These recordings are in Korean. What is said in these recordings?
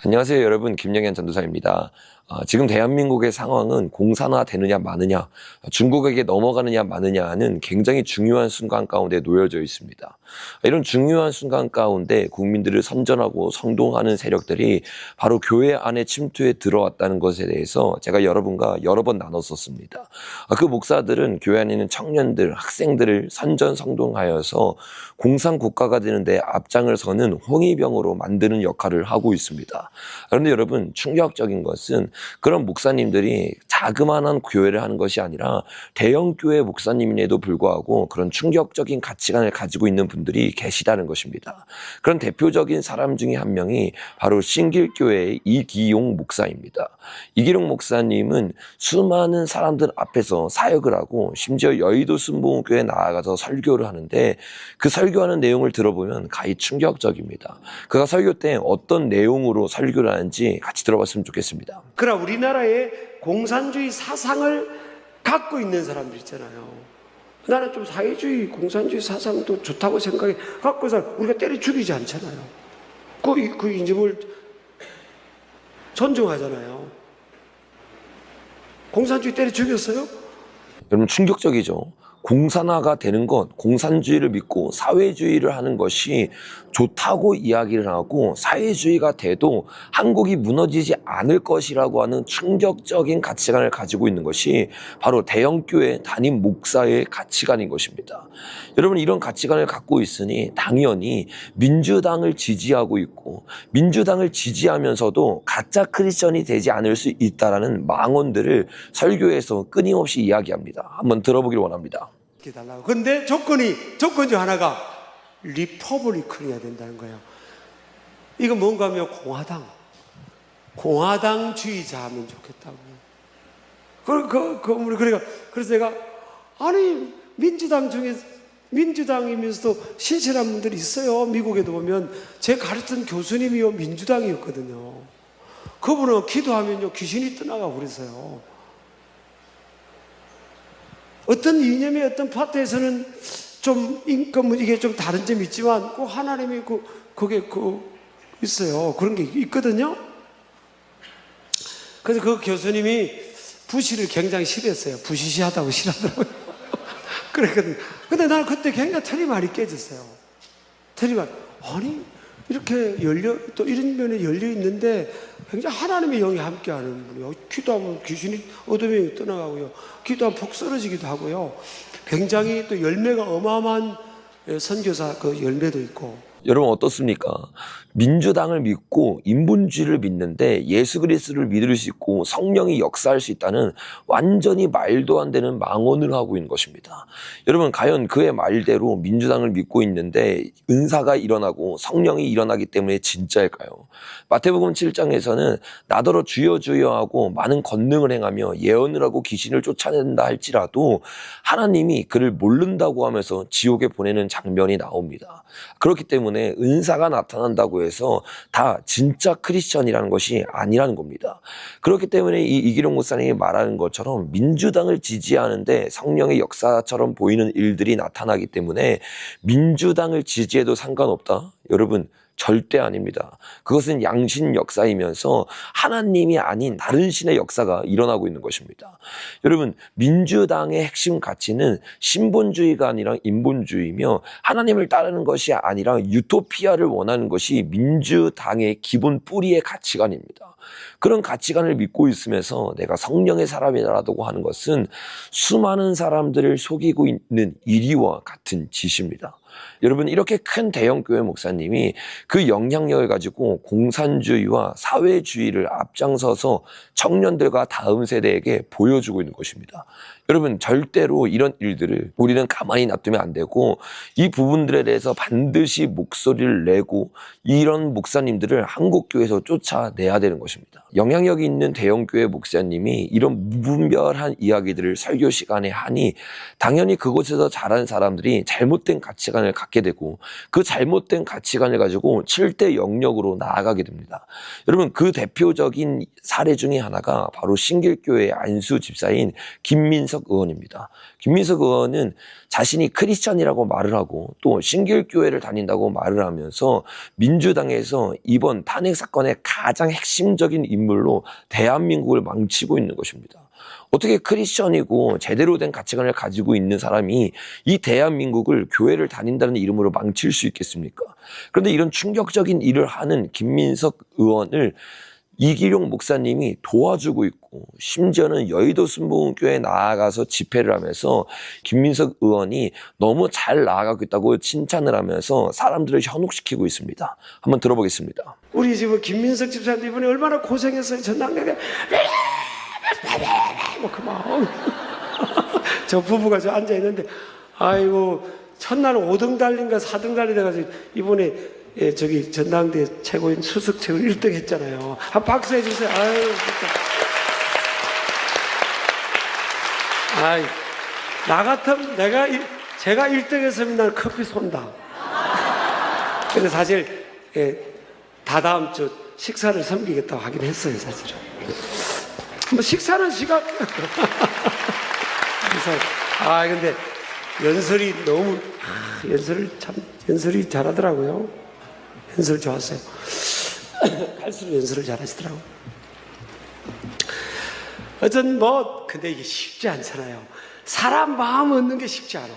안녕하세요, 여러분. 김영현 전도사입니다. 지금 대한민국의 상황은 공산화 되느냐 마느냐, 중국에게 넘어가느냐 마느냐는 굉장히 중요한 순간 가운데 놓여져 있습니다. 이런 중요한 순간 가운데 국민들을 선전하고 선동하는 세력들이 바로 교회 안에 침투해 들어왔다는 것에 대해서 제가 여러분과 여러 번 나눴었습니다. 그 목사들은 교회 안에 있는 청년들, 학생들을 선전 선동하여서 공산국가가 되는데 앞장을 서는 홍위병으로 만드는 역할을 하고 있습니다. 그런데 여러분, 충격적인 것은 그런 목사님들이 자그마한 교회를 하는 것이 아니라 대형 교회 목사님임에도 불구하고 그런 충격적인 가치관을 가지고 있는 분들이 계시다는 것입니다. 그런 대표적인 사람 중에 한 명이 바로 신길교회의 이기용 목사입니다. 이기용 목사님은 수많은 사람들 앞에서 사역을 하고 심지어 여의도 순복음교회에 나아가서 설교를 하는데 그 설교하는 내용을 들어보면 가히 충격적입니다. 그가 설교 때 어떤 내용으로 설교를 하는지 같이 들어봤으면 좋겠습니다. 그러나 우리나라에 공산주의 사상을 갖고 있는 사람들 있잖아요. 나는 좀 사회주의, 공산주의 사상도 좋다고 생각해. 갖고서 우리가 때려 죽이지 않잖아요. 그 인집을 존중하잖아요. 공산주의 때려 죽였어요? 여러분, 충격적이죠. 공산화가 되는 것, 공산주의를 믿고 사회주의를 하는 것이 좋다고 이야기를 하고 사회주의가 돼도 한국이 무너지지 않을 것이라고 하는 충격적인 가치관을 가지고 있는 것이 바로 대형교회 담임 목사의 가치관인 것입니다. 여러분, 이런 가치관을 갖고 있으니 당연히 민주당을 지지하고 있고 민주당을 지지하면서도 가짜 크리스천이 되지 않을 수 있다라는 망언들을 설교에서 끊임없이 이야기합니다. 한번 들어보길 원합니다. 달라고. 근데 조건 중 하나가 리퍼블리컨이어야 된다는 거예요. 이거 뭔가 하면 공화당주의자 하면 좋겠다고. 그래서 내가 아니 민주당이면서도 신실한 분들이 있어요. 미국에도 보면 제 가르쳤던 교수님이요 민주당이었거든요. 그분은 기도하면요 귀신이 떠나가고 그랬어요. 어떤 이념의 어떤 파트에서는 좀 이게 좀 다른 점이 있지만 그 하나님이 그게 있어요. 그런 게 있거든요. 그래서 그 교수님이 부시를 굉장히 싫어했어요. 부시시하다고 싫어하더라고요. 그랬거든요. 근데 나는 그때 굉장히 털이 많이 깨졌어요. 아니 이렇게 또 이런 면에 열려 있는데 굉장히 하나님의 영이 함께하는 분이요. 기도하면 귀신이 어둠이 떠나가고요. 기도하면 폭 쓰러지기도 하고요. 굉장히 또 열매가 어마어마한 선교사 그 열매도 있고. 여러분, 어떻습니까? 민주당을 믿고 인본주의를 믿는데 예수 그리스도를 믿을 수 있고 성령이 역사할 수 있다는 완전히 말도 안 되는 망언을 하고 있는 것입니다. 여러분, 과연 그의 말대로 민주당을 믿고 있는데 은사가 일어나고 성령이 일어나기 때문에 진짜일까요? 마태복음 7장에서는 나더러 주여 주여 하고 많은 권능을 행하며 예언을 하고 귀신을 쫓아낸다 할지라도 하나님이 그를 모른다고 하면서 지옥에 보내는 장면이 나옵니다. 그렇기 때문에 은사가 나타난다고 해서 다 진짜 크리스천이라는 것이 아니라는 겁니다. 그렇기 때문에 이기룡 목사님이 말하는 것처럼 민주당을 지지하는데 성령의 역사처럼 보이는 일들이 나타나기 때문에 민주당을 지지해도 상관없다? 여러분, 절대 아닙니다. 그것은 양신 역사이면서 하나님이 아닌 다른 신의 역사가 일어나고 있는 것입니다. 여러분, 민주당의 핵심 가치는 신본주의가 아니라 인본주의며 하나님을 따르는 것이 아니라 유토피아를 원하는 것이 민주당의 기본 뿌리의 가치관입니다. 그런 가치관을 믿고 있으면서 내가 성령의 사람이라고 하는 것은 수많은 사람들을 속이고 있는 이리와 같은 짓입니다. 여러분, 이렇게 큰 대형교회 목사님이 그 영향력을 가지고 공산주의와 사회주의를 앞장서서 청년들과 다음 세대에게 보여주고 있는 것입니다. 여러분, 절대로 이런 일들을 우리는 가만히 놔두면 안 되고 이 부분들에 대해서 반드시 목소리를 내고 이런 목사님들을 한국교회에서 쫓아내야 되는 것입니다. 영향력이 있는 대형교회 목사님이 이런 무분별한 이야기들을 설교 시간에 하니 당연히 그곳에서 자란 사람들이 잘못된 가치관을 갖게 되고 그 잘못된 가치관을 가지고 7대 영역으로 나아가게 됩니다. 여러분, 그 대표적인 사례 중에 하나가 바로 신길교회의 안수 집사인 김민석 김민석 의원입니다. 김민석 의원은 자신이 크리스찬이라고 말을 하고 또 신길교회를 다닌다고 말을 하면서 민주당에서 이번 탄핵 사건의 가장 핵심적인 인물로 대한민국을 망치고 있는 것입니다. 어떻게 크리스천이고 제대로 된 가치관을 가지고 있는 사람이 이 대한민국을 교회를 다닌다는 이름으로 망칠 수 있겠습니까? 그런데 이런 충격적인 일을 하는 김민석 의원을 이기룡 목사님이 도와주고 있고 심지어는 여의도 순복음교회에 나아가서 집회를 하면서 김민석 의원이 너무 잘 나아가고 있다고 칭찬을 하면서 사람들을 현혹시키고 있습니다. 한번 들어보겠습니다. 우리 집은 김민석 집사님 이번에 얼마나 고생했어요. 전당대회 그만 저 부부가 저 앉아 있는데 아이고 첫날 5등 달린가 4등 달리다가 이번에 저기 전당대 최고인 수석책을 1등 했잖아요. 한 박수 해주세요. 아유 진짜. 아이 나 같으면 제가 1등 했으면 난 커피 쏜다. 근데 사실 다다음 주 식사를 섬기겠다고 하긴 했어요 사실은. 뭐 식사는 시간. 근데 연설이 너무 연설이 잘하더라고요. 연설 좋았어요. 갈수록 연설을 잘하시더라고요. 어쨌든 근데 이게 쉽지 않잖아요. 사람 마음 얻는 게 쉽지 않아.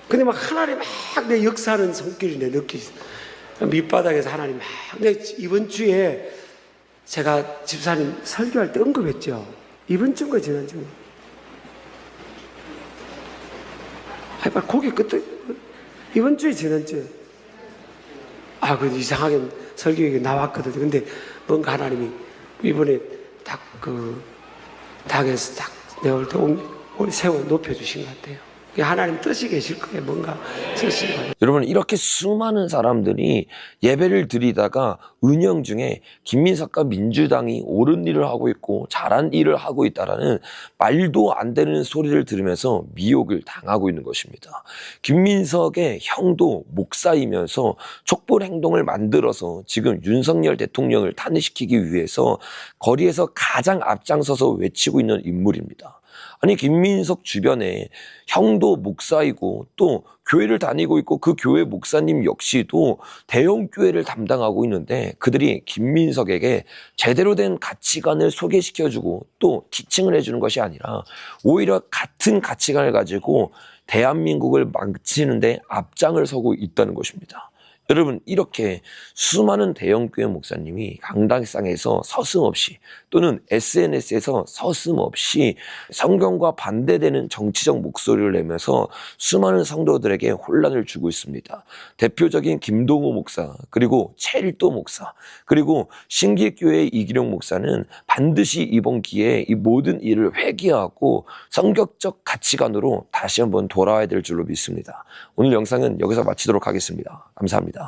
근데 막 하나님 막 내 역사하는 손길이 내 느끼지. 밑바닥에서 하나님 막. 근데 이번 주에 제가 집사님 설교할 때 언급했죠. 이번 주인가 지난주. 빨리 고개 끝도 이번 주에 지난주에. 그 이상하게 설교에 나왔거든요. 근데 뭔가 하나님이 이번에 딱 당에서 딱 내가 올 때 세워 높여주신 것 같아요. 하나님 뜻이 계실 거예요. 뭔가 쓰신 거예요. 여러분 이렇게 수많은 사람들이 예배를 드리다가 은영 중에 김민석과 민주당이 옳은 일을 하고 있고 잘한 일을 하고 있다라는 말도 안 되는 소리를 들으면서 미혹을 당하고 있는 것입니다. 김민석의 형도 목사이면서 촉불 행동을 만들어서 지금 윤석열 대통령을 탄핵시키기 위해서 거리에서 가장 앞장서서 외치고 있는 인물입니다. 아니 김민석 주변에 형도 목사이고 또 교회를 다니고 있고 그 교회 목사님 역시도 대형 교회를 담당하고 있는데 그들이 김민석에게 제대로 된 가치관을 소개시켜주고 또 티칭을 해주는 것이 아니라 오히려 같은 가치관을 가지고 대한민국을 망치는데 앞장을 서고 있다는 것입니다. 여러분 이렇게 수많은 대형교회 목사님이 강당상에서 서슴없이 또는 SNS에서 서슴없이 성경과 반대되는 정치적 목소리를 내면서 수많은 성도들에게 혼란을 주고 있습니다. 대표적인 김동호 목사 그리고 최일도 목사 그리고 신길교회의 이기룡 목사는 반드시 이번 기회에 이 모든 일을 회개하고 성경적 가치관으로 다시 한번 돌아와야 될 줄로 믿습니다. 오늘 영상은 여기서 마치도록 하겠습니다. 감사합니다.